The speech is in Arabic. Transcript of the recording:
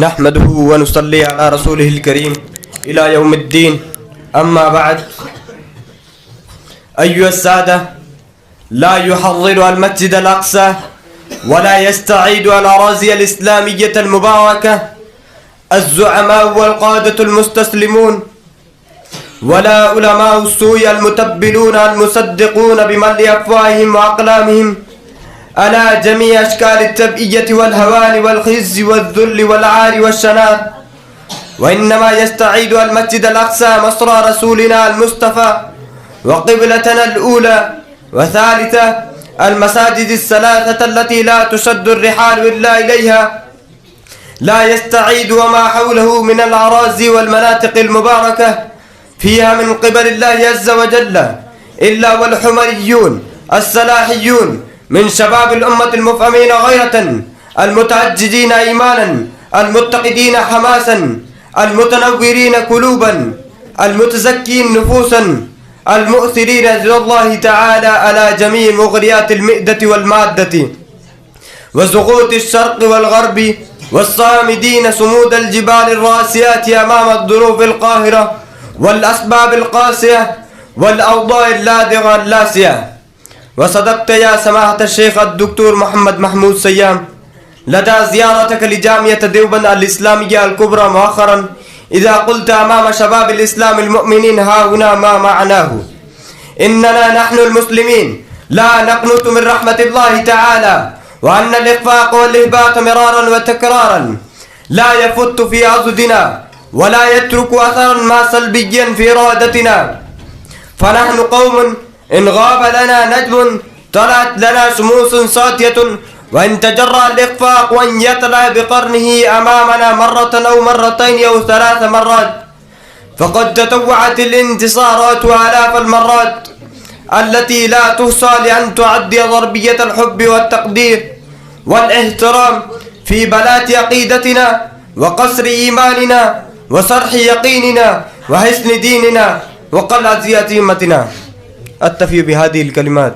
نحمده ونصلي على رسوله الكريم إلى يوم الدين. أما بعد، أيها السادة، لا يحرر المسجد الأقصى ولا يستعيد الأراضي الإسلامية المباركة الزعماء والقادة المستسلمون، ولا علماء السوء المتبلون المصدقون بملء أفواههم وأقلامهم على جميع أشكال التبعية والهوان والخزي والذل والعار والشنار، وإنما يستعيد المسجد الأقصى مصر رسولنا المصطفى وقبلتنا الأولى وثالثة المساجد الثلاثة التي لا تشد الرحال إلا إليها. لا يستعيد وما حوله من الأراضي والمناطق المباركة فيها من قبل الله عز وجل إلا والحمريون الصلاحيون من شباب الأمة المفهمين غيرة، المتعجدين إيمانا، المتقدين حماسا، المتنورين قلوبا، المتزكين نفوسا، المؤثرين رضا الله تعالى على جميع مغريات المئدة والمادة وزغوط الشرق والغرب، والصامدين صمود الجبال الراسيات أمام الظروف القاهرة والأسباب القاسية والأوضاع اللادغة اللاسية. وصدقت يا سماحة الشيخ الدكتور محمد محمود سيام لدى زيارتك لجامعة ديوبند الإسلامية الكبرى مؤخرا، إذا قلت أمام شباب الإسلام المؤمنين ها هنا ما معناه: إننا نحن المسلمين لا نقنط من رحمة الله تعالى، وأن الإخفاق والإهباط مرارا وتكرارا لا يفت في عضدنا ولا يترك أثرا ما سلبيا في إرادتنا، فنحن قوم إن غاب لنا نجم طلعت لنا شموس ساطية، وإن تجرأ الإخفاق وإن يطلع بقرنه أمامنا مرة أو مرتين أو 3 مرات، فقد تطوعت الانتصارات آلاف المرات التي لا تحصى لأن تعدي ضربية الحب والتقدير والاحترام في بلات عقيدتنا وقصر إيماننا وصرح يقيننا وحسن ديننا وقلعة أتمتنا. أكتفي بهذه الكلمات.